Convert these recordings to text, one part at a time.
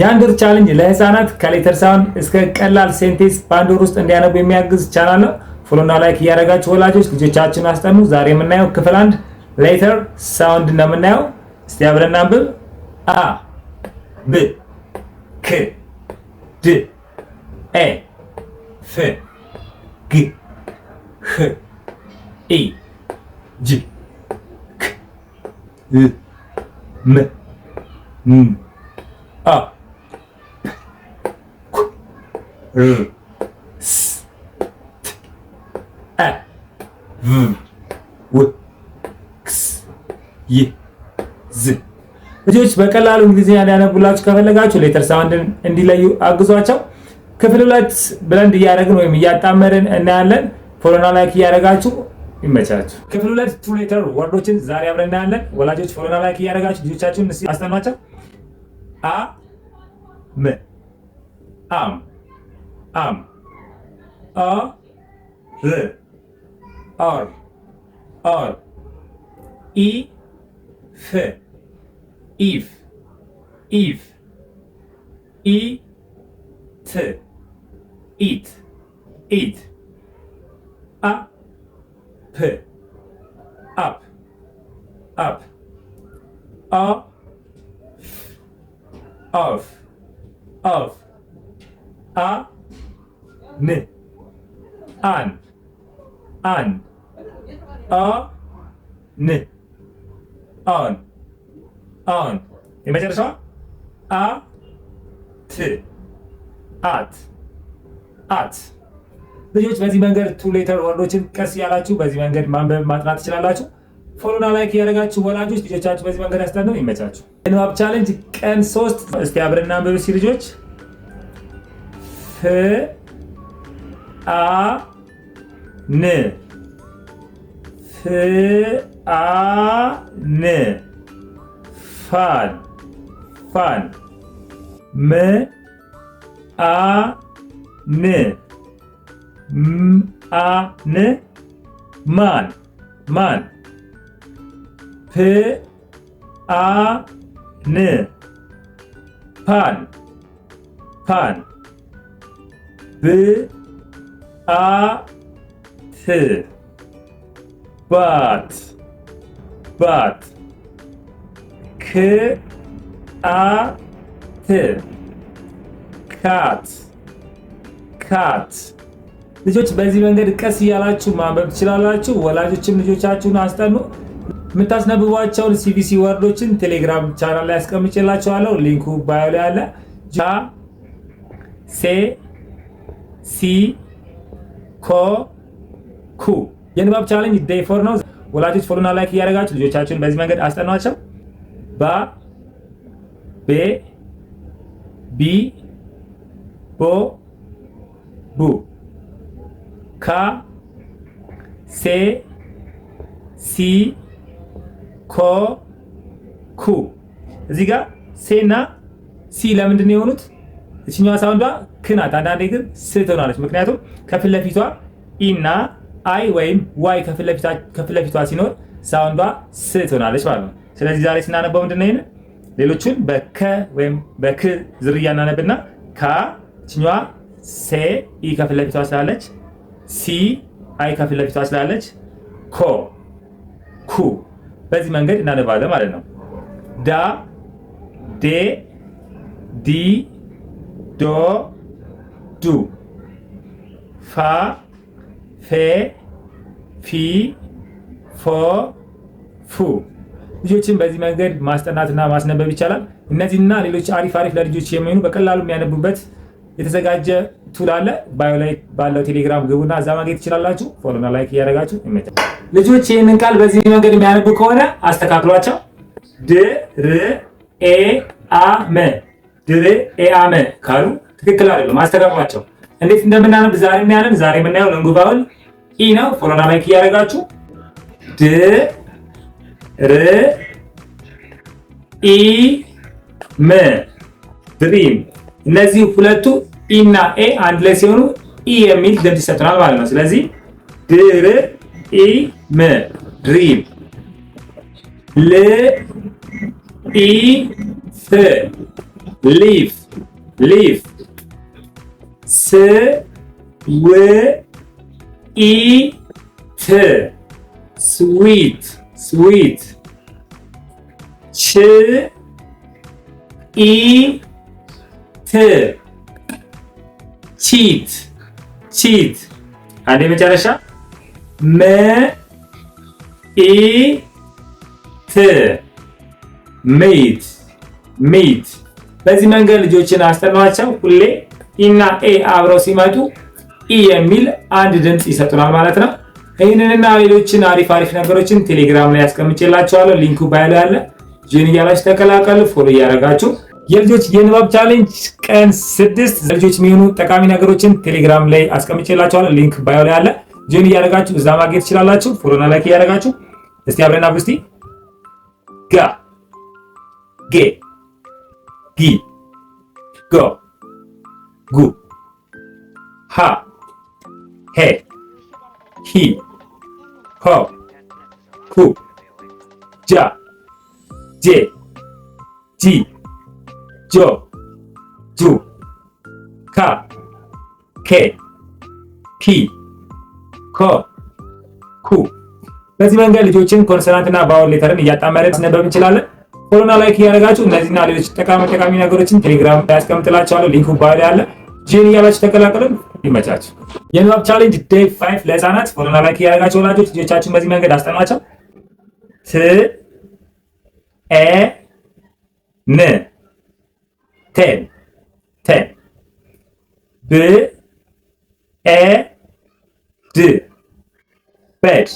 የአንድ ወር ቻሌንጅ ለህፃናት ከሌተር ሳውንድ እስከ ቀላል ሴንቴንስ በአንድ ወር ውስጥ እንዲያነቡ የሚያግዝ ቻናል ነው። ፎሎና ላይክ እያደረጋችሁ ወላጆች ልጆቻችሁን አስጠኑ። ዛሬ የምናየው ክፍል 1 ሌተር ሳውንድ ነው የምናየው። እስቲ አብረን እናንብብ። አ ብ ክ ድ ኤ ፍ ግ ህ ኢ ጅ ክ ል ም ን አ ር ስ ት አ ቭ ው ክስ ይ ዝ። ልጆች በቀላሉ እንግሊዝኛ ሊያነቡላችሁ ከፈለጋችሁ ሌተር ሳውንድን እንዲለዩ አግዟቸው። ክፍል 2 ብለንድ እያደረግን ወይም እያጣመርን እናያለን። ፎሎና ላይክ እያደረጋችሁ ይመቻችሁ። ክፍል 2 ቱ ሌተር ወርዶችን ዛሬ አብረን እናያለን። ወላጆች ፎሎና ላይክ እያደረጋችሁ ልጆቻችሁን አስጠኗቸው። አ ም አም አም አ ር አር አር ኢ ፍ ኢፍ ኢፍ ኢ ት ኢት ኢት አ ፕ አፕ አፕ አ ኦፍ ኦፍ አ ን አን አን አ ን አን አን። የመጨረሻዋ አ ት አት አት። ልጆች በዚህ መንገድ ቱ ሌተር ወርዶችን ቀስ ያላችሁ በዚህ መንገድ ማንበብ ማጥናት ትችላላችሁ። ፎሎና ላይክ ያደረጋችሁ ወላጆች ልጆቻችሁ በዚህ መንገድ ያስጠኑ። ይመቻችሁ። የንባብ ቻሌንጅ ቀን 3 እስቲ አብረን እናንብብ እስቲ ልጆች። ፍ አ ን ፍ አ ን ፋን ፋን ም አ ን ም አ ን ማን ማን ፕ አ ን ፓን ፓን ብ አ ት ባት ባት ክ አ ት ካት ካት። ልጆች በዚህ መንገድ ቀስ እያላችሁ ማንበብ ትችላላችሁ። ወላጆችም ልጆቻችሁን አስጠኑ። የምታስነብቧቸውን ሲቢሲ ወርዶችን ቴሌግራም ቻናል ላይ አስቀምጬላችኋለሁ። ሊንኩ ባዮ ላይ አለ። ጃ ሴ ሲ ኮ ኩ። የንባብ ቻሌንጅ ዴይ 4 ነው። ወላጆች ፎሎና ላይክ እያደረጋችሁ ልጆቻችሁን በዚህ መንገድ አስጠኗቸው። ባ ቤ ቢ ቦ ቡ ካ ሴ ሲ ኮ ኩ። እዚህ ጋር ሴና ሲ ለምንድን ነው የሆኑት? እችኛዋ ሳውንዷ ክናት። አንዳንዴ ግን ስ ትሆናለች። ምክንያቱም ከፊት ለፊቷ ኢና አይ ወይም ዋይ ከፊት ለፊቷ ሲኖር ሳውንዷ ስ ትሆናለች ማለት ነው። ስለዚህ ዛሬ ስናነበው ምንድን ነው ይሄን ሌሎቹን በከ ወይም በክ ዝርያ እናነብና ካ እችኛዋ ሴ ኢ ከፊት ለፊቷ ስላለች፣ ሲ አይ ከፊት ለፊቷ ስላለች፣ ኮ ኩ። በዚህ መንገድ እናነባለን ማለት ነው። ዳ ዴ ዲ ዶ ዱ ፋ ፌ ፊ ፎ ፉ። ልጆችን በዚህ መንገድ ማስጠናትና ማስነበብ ይቻላል። እነዚህና ሌሎች አሪፍ ለልጆች የሚሆኑ በቀላሉ የሚያነቡበት የተዘጋጀ ቱል አለ። ባዮ ላይ ባለው ቴሌግራም ግቡና እዛ ማግኘት ትችላላችሁ። ፎሎና ላይክ እያደረጋችሁ ይመጣል። ልጆች ይህንን ቃል በዚህ መንገድ የሚያነቡ ከሆነ አስተካክሏቸው። ድ ር ኤ አ መ ድር ኤ አ መ ካሉ ትክክል አይደለም። አስተካክሏቸው። እንዴት እንደምናነብ ዛሬ እናያለን። ዛሬ የምናየው ለንጉባውን ኢ ነው። ፎሎና ላይክ እያደረጋችሁ ድ ር ኢ ም ድሪም። እነዚህ ሁለቱ ኢ እና ኤ አንድ ላይ ሲሆኑ ኢ የሚል ድምፅ ይሰጡናል ማለት ነው። ስለዚህ ድር ኢ ም ድሪም። ል ኢ ፍ ሊፍ ሊቭ ስዊት ስዊት ስዊት ችኢት ቺት ቺት አንዴ መጨረሻ መኢት ሜት ሜት። በዚህ መንገድ ልጆችን አስተምሯቸው። ሁሌ ኢና ኤ አብረው ሲመጡ ኢ የሚል አንድ ድምፅ ይሰጡናል ማለት ነው። ይህንንና ሌሎችን አሪፍ ነገሮችን ቴሌግራም ላይ ያስቀምጬላችኋለሁ። ሊንኩ ባይላ ያለ ጆይን እያላችሁ ተቀላቀሉ። ፎሎ እያደረጋችሁ የልጆች የንባብ ቻሌንጅ ቀን 6 ለልጆች የሚሆኑ ጠቃሚ ነገሮችን ቴሌግራም ላይ አስቀምጬላችኋለሁ። ሊንክ ባዮ ላይ አለ። ጆይን እያደረጋችሁ እዛ ማግኘት ትችላላችሁ። ፎሎና ላይክ እያደረጋችሁ እስቲ አብረን አብስቲ ጋ ጌ ጊ ጎ ጉ ሃ ሄ ሂ ሆ ሁ ጃ ጄ ጂ ጆ ጁ ካ ኬ ፒ ኮ ኩ። በዚህ መንገድ ልጆችን ኮንሶናንትና ባወል ሌተርን እያጣመረን ማስነበብ እንችላለን። ፎሎና ላይክ እያደረጋችሁ እነዚህና ሌሎች ጠቃሚ ነገሮችን ቴሌግራም ላይ ያስቀምጥላችኋለሁ። ሊንኩ ባዮ አለ። ጆይን እያላችሁ ተቀላቀሉን። ይመቻችሁ። የንባብ ቻሌንጅ ዴይ 5 ለህፃናት። ፎሎና ላይክ እያደረጋችሁ ወላጆች ልጆቻችሁን በዚህ መንገድ አስጠኗቸው። ት ኤ ን ቴን ቴን ብ ኤ ድ ቤድ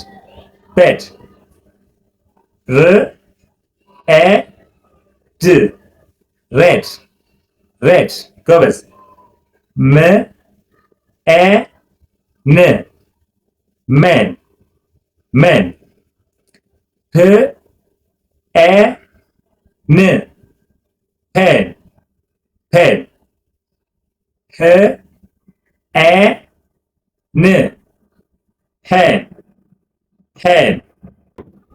ቤድ ር ኤ ድ ሬድ ሬድ ጎበዝ። ም ኤ ን ሜን ሜን ፕ ኤ ን ፔን ፔን ህ ኤ ን ሄን ሄን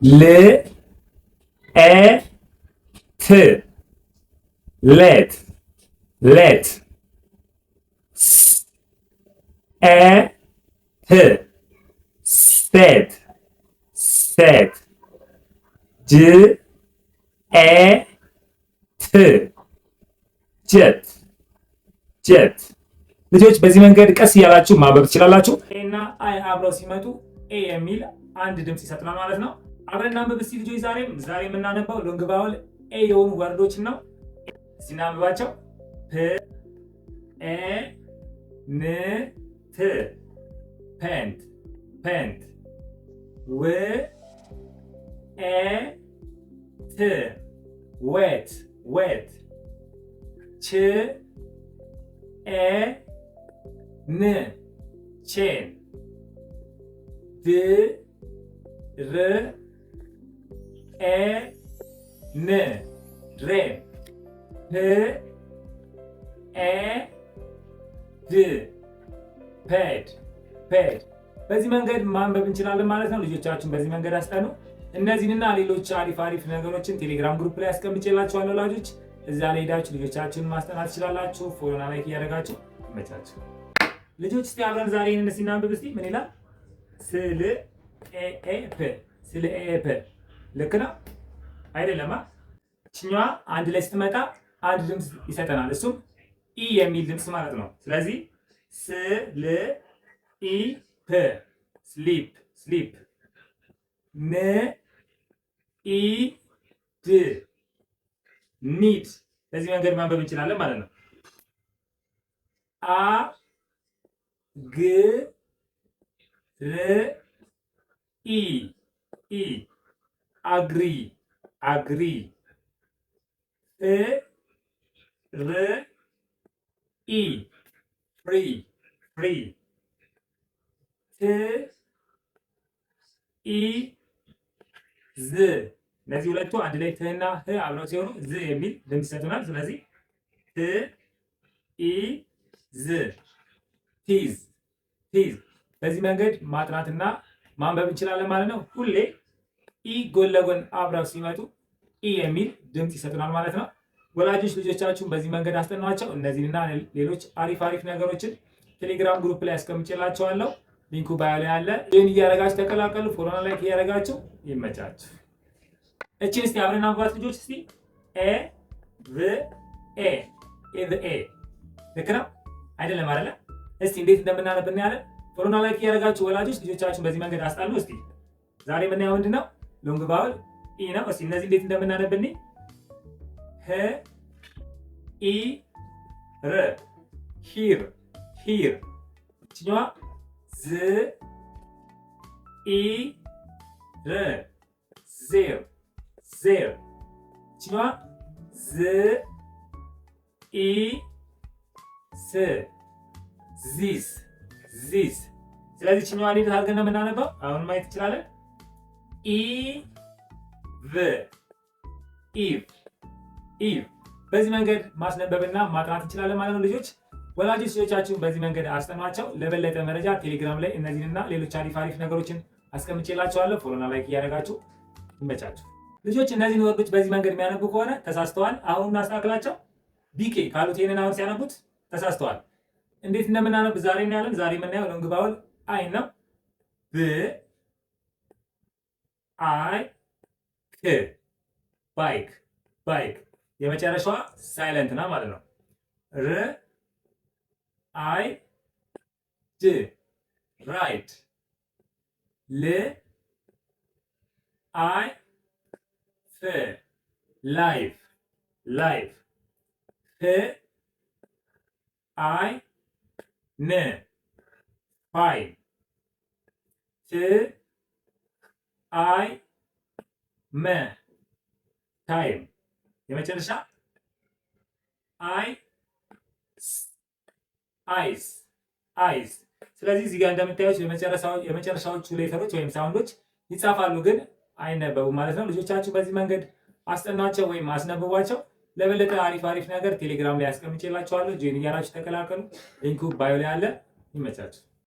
ል ኤ ት ሌት ሌት ስ ኤ ት ስቴት ስቴት ጅ ኤ ት ጀት ጀት። ልጆች በዚህ መንገድ ቀስ እያላችሁ ማንበብ ትችላላችሁ። ኤ እና አይ አብረው ሲመጡ ኤ የሚል አንድ ድምፅ ይሰጡናል ማለት ነው። አብረን እናንብብ እስቲ ልጆች። ዛሬ የምናነባው ሎንግ ቫወል ኤ የሆኑ ወርዶችን ነው። እስቲ እናንብባቸው። ፕ ኤ ን ት ፔንት ፔንት ው ኤ ት ዌት ዌት ች ኤ ን ቼን ድ ር ኤ ን ድሬን ፕ ኤ ድ ፔድ ፔድ። በዚህ መንገድ ማንበብ እንችላለን ማለት ነው። ልጆቻችሁን በዚህ መንገድ አስጠኑ። እነዚህንና ሌሎች አሪፍ ነገሮችን ቴሌግራም ግሩፕ ላይ አስቀምጬላችኋለሁ ወላጆች። እዛ ላይ ሄዳችሁ ልጆቻችሁን ማስጠናት ትችላላችሁ። ፎሎና ላይክ እያደረጋችሁ ይመቻችሁ ልጆች። እስቲ አብረን ዛሬ ይሄንን እናንብብ እስቲ። ምን ይላል? ስለ ኤኤፕ ስለ ኤኤፕ ልክ ነው አይደለም? እችኛዋ አንድ ላይ ስትመጣ አንድ ድምፅ ይሰጠናል። እሱም ኢ የሚል ድምፅ ማለት ነው። ስለዚህ ስለ ኢፕ ስሊፕ ስሊፕ ን ኢ ድ ኒድ። በዚህ መንገድ ማንበብ እንችላለን ማለት ነው። አ ግ ር ኢ ኢ አግሪ አግሪ እ ር ኢ ፍሪ ፍሪ ት ኢ ዝ። እነዚህ ሁለቱ አንድ ላይ ትህና ህ አብረው ሲሆኑ ዝ የሚል ድምፅ ይሰጡናል። ስለዚህ ት ኢ ዝ ቲዝ ቲዝ። በዚህ መንገድ ማጥናትና ማንበብ እንችላለን ማለት ነው። ሁሌ ኢ ጎን ለጎን አብረው ሲመጡ ኢ የሚል ድምፅ ይሰጡናል ማለት ነው። ወላጆች ልጆቻችሁን በዚህ መንገድ አስጠኗቸው። እነዚህና ሌሎች አሪፍ ነገሮችን ቴሌግራም ግሩፕ ላይ አስቀምጬላችኋለሁ። ሊንኩ ባዮ ላይ አለ። ይህን እያደረጋችሁ ተቀላቀሉ። ፎሎና ላይክ እያደረጋችሁ ይመቻችሁ። እቺን እስቲ አብረን አንብባት ልጆች። እስቲ ኤ ቭ ኤ ኤ ልክ ነው አይደለም? አይደለ? እስቲ እንዴት እንደምናነብ እናያለን። ፎሎና ላይክ እያደረጋችሁ ወላጆች ልጆቻችሁን በዚህ መንገድ አስጠኑ። እስቲ ዛሬ የምናየው ምንድን ነው? ሎንግ ቫወል ኢ ነው። እስቲ እነዚህ እንዴት እንደምናነብ እንይ። ህ ኢ ር ሂር ሂር። እችኛዋ ዝ ኢ ር ዜር ዜር። እችኛዋ ዝ ኢ ስ ዚስ ዚስ። ስለዚህ እችኛዋ እንዴት አድርገን ነው የምናነበው? አሁን ማየት እንችላለን። ኢ ቭ ኢቭ ኢቭ። በዚህ መንገድ ማስነበብና ማጥናት እንችላለን ማለት ነው ልጆች። ወላጆች ልጆቻችሁን በዚህ መንገድ አስጠኗቸው። ለበለጠ መረጃ ቴሌግራም ላይ እነዚህንና ሌሎች አሪፍ ነገሮችን አስቀምጬላችኋለሁ። ፎሎና ላይክ እያደረጋችሁ ይመቻችሁ ልጆች። እነዚህን ወርዶች በዚህ መንገድ የሚያነቡ ከሆነ ተሳስተዋል። አሁን እናስተካክላቸው። ቢኬ ካሉት ይሄንን አሁን ሲያነቡት ተሳስተዋል። እንዴት እንደምናነብ ዛሬ እናያለን። ዛሬ የምናየው ሎንግ ቫወል አይ ነው። ብ አይ ክ ባይክ ባይክ። የመጨረሻዋ ሳይለንት ና ማለት ነው። ር አይ ድ ራይድ። ል አይ ፍ ላይፍ ላይፍ። ፍ አይ ን ፋይን። ት አይ መ ታይም። የመጨረሻ አይ አይስ አይስ። ስለዚህ እዚህ ጋር እንደምታዩት የመጨረሻዎቹ ሌተሮች ወይም ሳውንዶች ይጻፋሉ ግን አይነበቡም ማለት ነው። ልጆቻችሁ በዚህ መንገድ አስጠኗቸው ወይም አስነብቧቸው። ለበለጠ አሪፍ ነገር ቴሌግራም ላይ አስቀምጬላችኋለሁ። ጆይን እያላችሁ ተቀላቀሉ። ሊንኩ ባዮ ላይ አለ። ይመቻችሁ።